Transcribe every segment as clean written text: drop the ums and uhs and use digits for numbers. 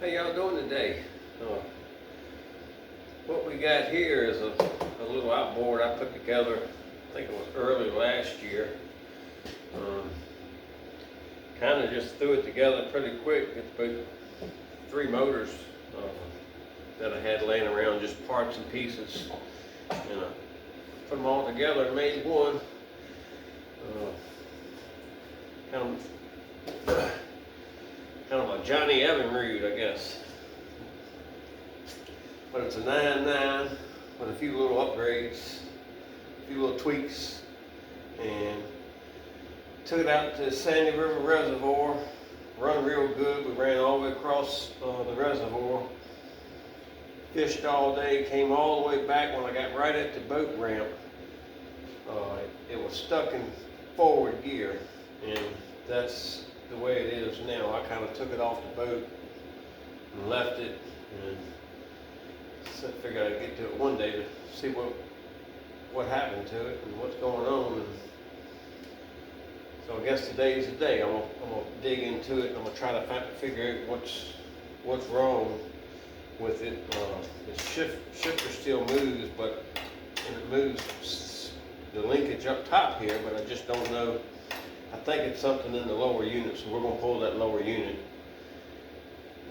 How y'all doing today? What we got here is a little outboard I put together, I think it was early last year. Kind of just threw it together pretty quick. It's about 3 motors that I had laying around, just parts and pieces. And I put them all together and made one. Kind of a Johnny-Rude, I guess. But it's a 9.9 with a few little upgrades, a few little tweaks, and took it out to Sandy River Reservoir. Run real good. We ran all the way across the reservoir, fished all day, came all the way back. When I got right at the boat ramp, it was stuck in forward gear, and that's the way it is now. I kind of took it off the boat and left it, and so I figured I'd get to it one day to see what happened to it and what's going on. And so I guess today's the day. I'm gonna dig into it. And I'm gonna try to figure out what's wrong with it. The shifter still moves, and it moves the linkage up top here, but I just don't know. I think it's something in the lower unit, so we're gonna pull that lower unit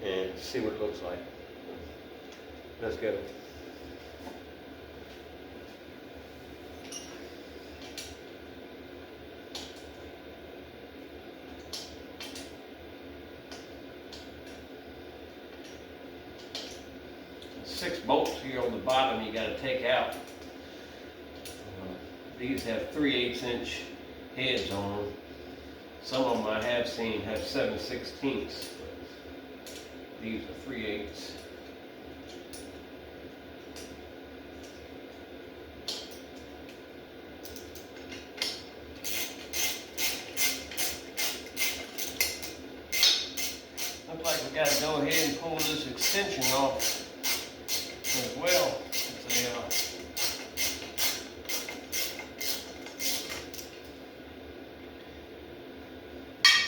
and see what it looks like. Let's go. Six bolts here on the bottom you got to take out. These have 3/8 inch heads on them. Some of them I have seen have 7/16. These are 3/8. Looks like we got to go ahead and pull this extension off as well.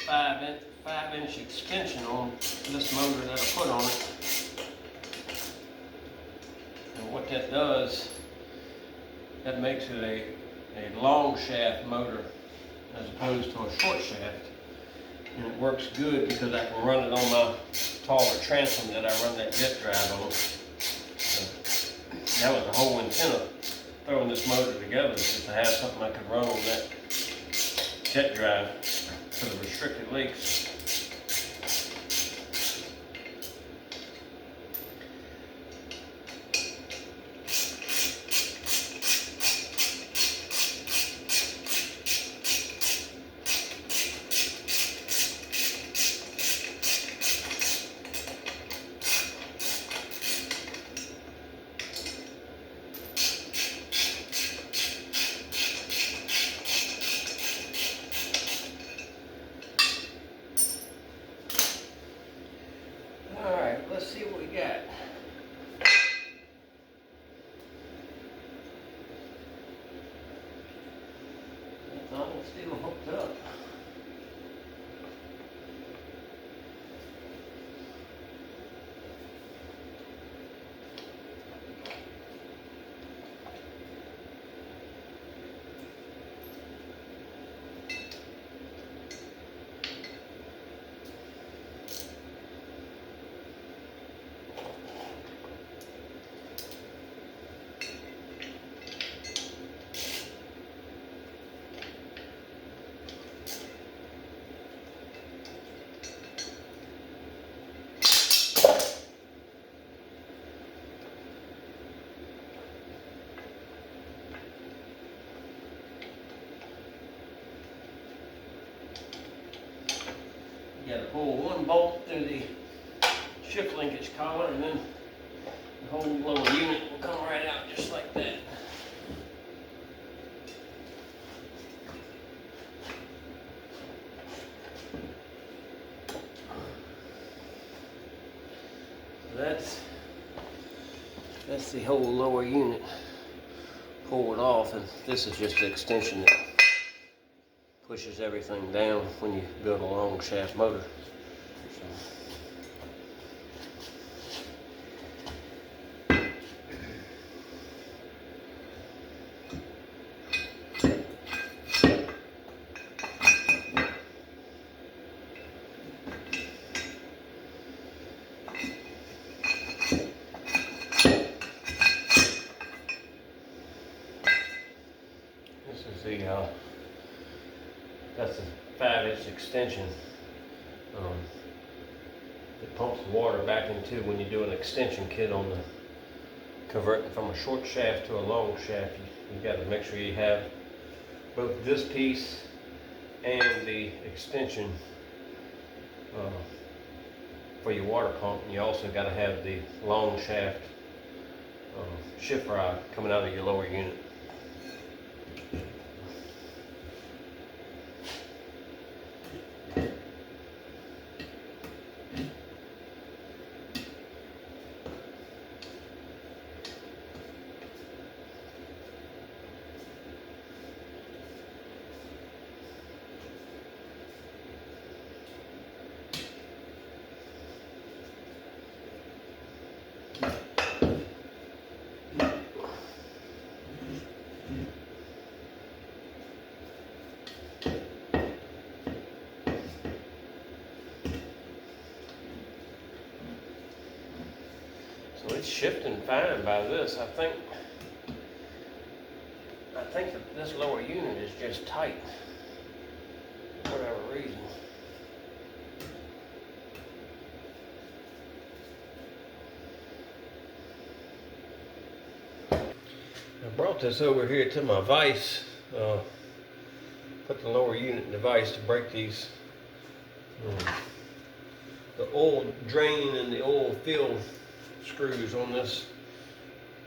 It's a 5-inch extension on this motor that I put on it. And what that does, that makes it a long shaft motor as opposed to a short shaft. And it works good because I can run it on my taller transom that I run that jet drive on. So that was the whole intent of throwing this motor together, is just to have something I could run on that jet drive for the restricted lakes. Let's see what we got. It's almost still hooked up. You got to pull one bolt through the shift linkage collar, and then the whole lower unit will come right out just like that. That's the whole lower unit pulled off, and this is just the extension that pushes everything down when you build a long shaft motor. So, that's a 5-inch extension that pumps the water back into when you do an extension kit on the converting from a short shaft to a long shaft. You got to make sure you have both this piece and the extension for your water pump. And you also got to have the long shaft shift rod coming out of your lower unit. So it's shifting fine by this. I think that this lower unit is just tight for whatever reason. I brought this over here to my vise. Put the lower unit in the vise to break these the oil drain and the oil fill screws on this.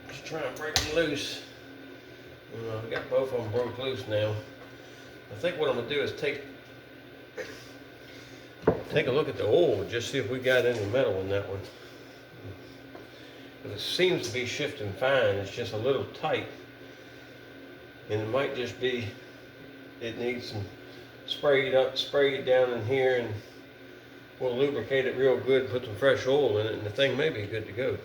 Just trying to break them loose. I got both of them broke loose now. I think what I'm gonna do is take a look at the oil, just see if we got any metal in that one. But it seems to be shifting fine. It's just a little tight, and it might just be it needs some sprayed down in here, and we'll lubricate it real good, put some fresh oil in it, and the thing may be good to go.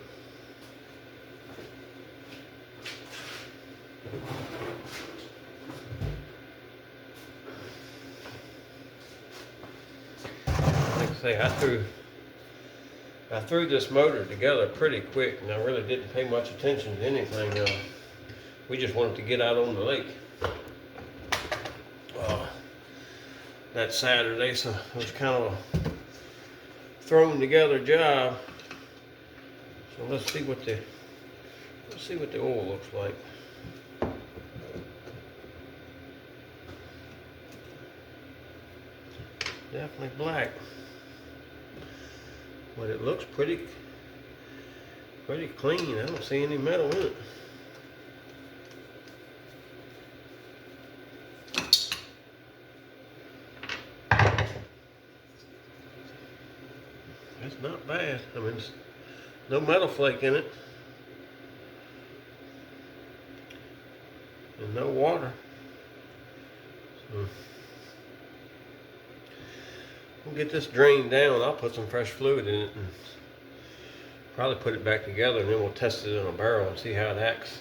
Like I say, I threw this motor together pretty quick, and I really didn't pay much attention to anything. We just wanted to get out on the lake that Saturday, so it was kind of a thrown together job. So let's see what the oil looks like. Definitely black, but it looks pretty clean. I don't see any metal in it. That's not bad. I mean, there's no metal flake in it, and no water. So we'll get this drained down. I'll put some fresh fluid in it and probably put it back together, and then we'll test it in a barrel and see how it acts.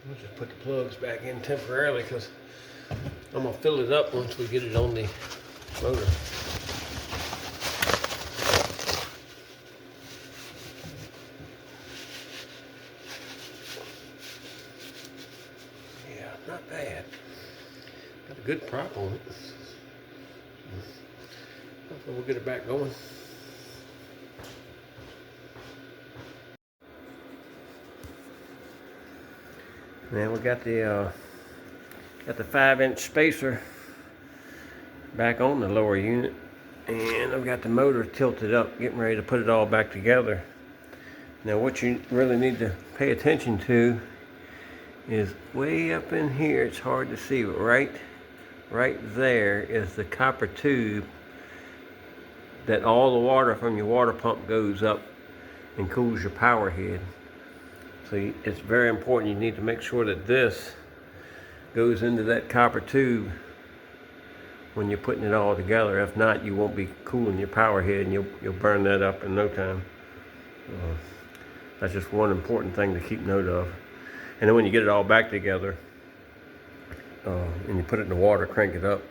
We'll just put the plugs back in temporarily because I'm going to fill it up once we get it on the motor. Yeah, not bad. Got a good prop on it. Hopefully we'll get it back going. Now we got the 5-inch spacer back on the lower unit, and I've got the motor tilted up, getting ready to put it all back together. Now what you really need to pay attention to is way up in here. It's hard to see, but right there is the copper tube that all the water from your water pump goes up and cools your power head. So it's very important. You need to make sure that this goes into that copper tube when you're putting it all together. If not, you won't be cooling your power head, and you'll burn that up in no time. That's just one important thing to keep note of. And then when you get it all back together, and you put it in the water, crank it up.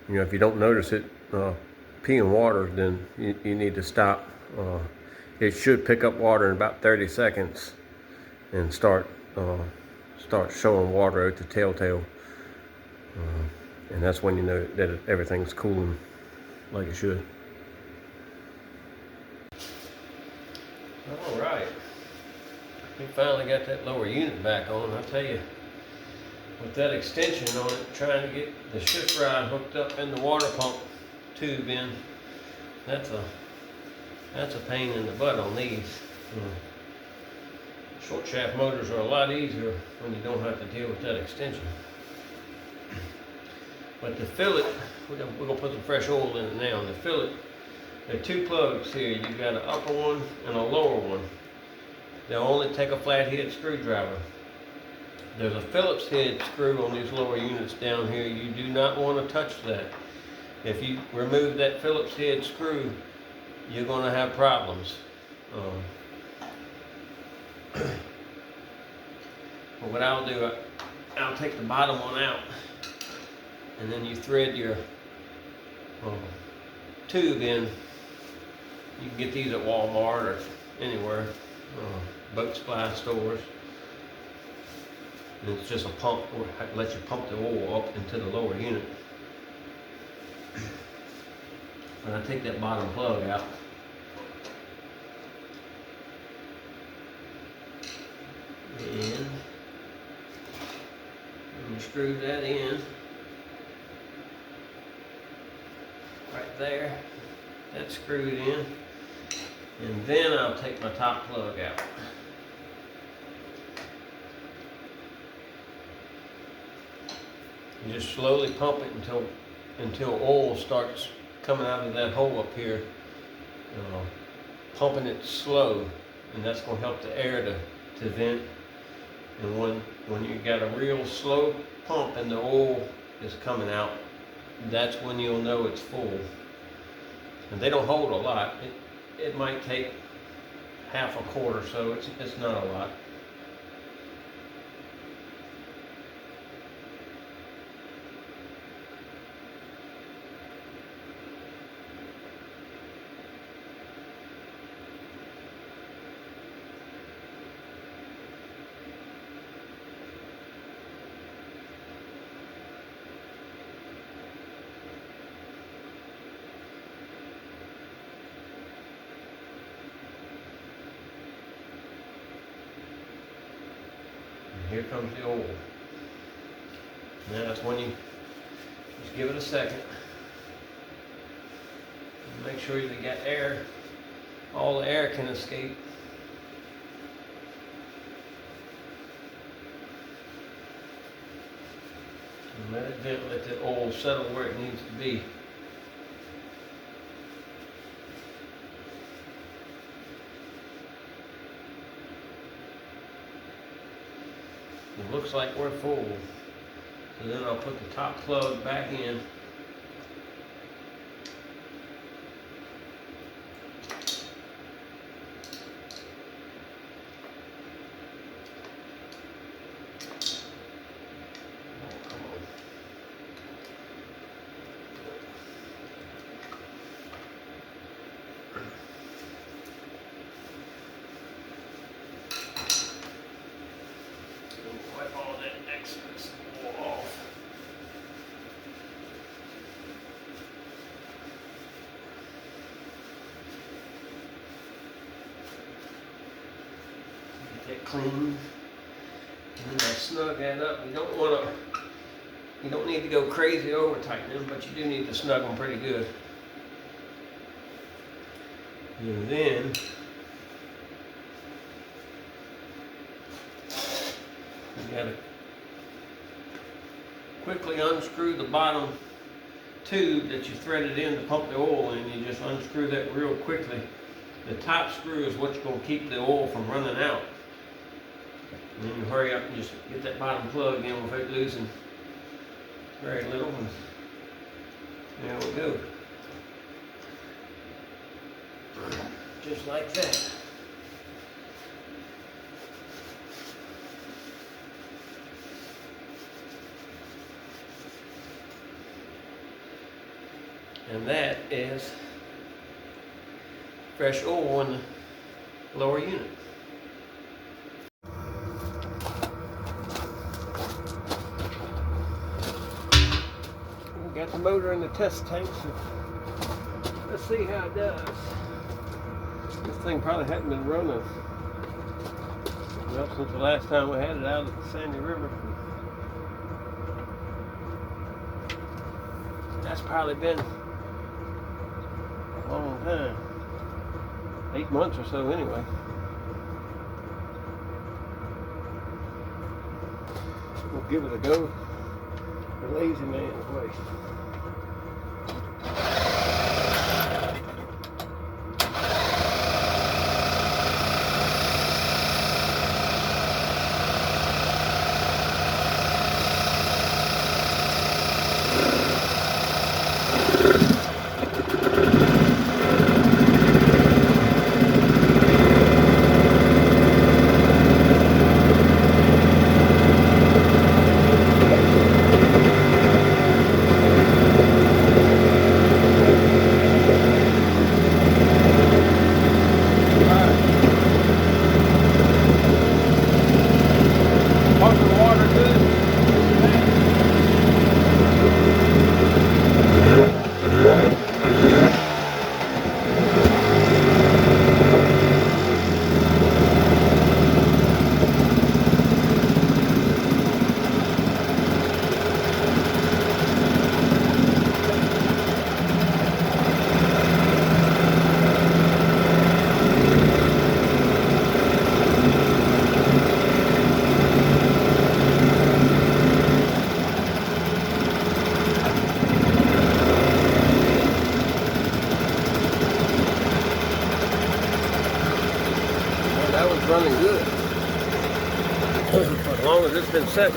If you don't notice it peeing water, then you need to stop. It should pick up water in about 30 seconds and start showing water out the telltale. And that's when you know that everything's cooling like it should. All right, we finally got that lower unit back on. I tell you, with that extension on it, trying to get the shift rod hooked up in the water pump tube in, that's a pain in the butt on these. Short shaft motors are a lot easier when you don't have to deal with that extension. But to fill it, we're gonna put some fresh oil in it now. And to fill it, there are two plugs here. You've got an upper one and a lower one. They'll only take a flathead screwdriver. There's a Phillips head screw on these lower units down here. You do not want to touch that. If you remove that Phillips head screw, you're going to have problems. But what I'll do, I'll take the bottom one out, and then you thread your tube in. You can get these at Walmart or anywhere, boat supply stores. And it's just a pump, or lets you pump the oil up into the lower unit. When I take that bottom plug out, and you screw that in right there. That's screwed in, and then I'll take my top plug out. You just slowly pump it until oil starts coming out of that hole up here. Pumping it slow, and that's going to help the air to vent. And when you got a real slow pump and the oil is coming out, that's when you'll know it's full. And they don't hold a lot. It might take half a quart or so. It's not a lot. Here comes the oil. Now that's when you just give it a second. Make sure you got air. All the air can escape. And let it vent, let the oil settle where it needs to be. It looks like we're full. So then I'll put the top plug back in. Wipe all that excess oil off. Get that clean, and then I snug that up. You don't need to go crazy over tightening, but you do need to snug them pretty good. And then you gotta quickly unscrew the bottom tube that you threaded in to pump the oil in. You just unscrew that real quickly. The top screw is what's going to keep the oil from running out. And then you hurry up and just get that bottom plug in without losing very little. There we go. Just like that. And that is fresh oil in the lower unit. We got the motor in the test tank, so let's see how it does. This thing probably hadn't been running well since the last time we had it out at the Sandy River. That's probably been a long time. 8 months or so anyway. We'll give it a go the lazy man's way. That was running good as long as it's been set.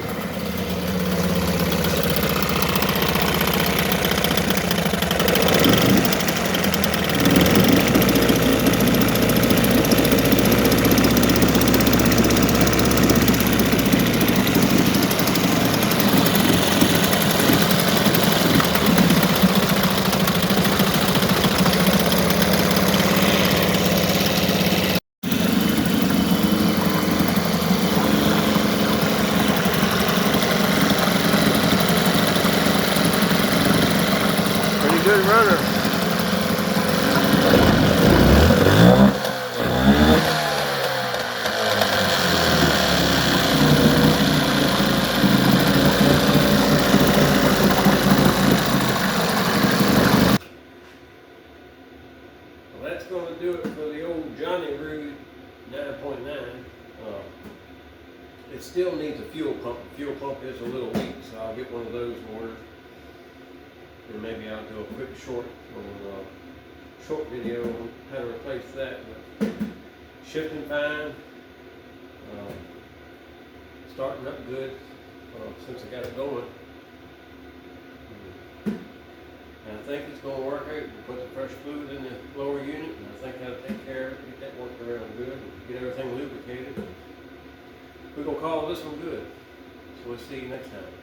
Good runner. Well, that's going to do it for the old Johnny-Rude 9.9. It still needs a fuel pump. The fuel pump is a little weak, so I'll get one of those ordered. And maybe I'll do a quick short video on how to replace that. But shifting fine, starting up good since I got it going. And I think it's going to work out. We put the fresh fluid in the lower unit, and I think that'll take care of it, get that worked around good, and get everything lubricated. We're going to call this one good. So we'll see you next time.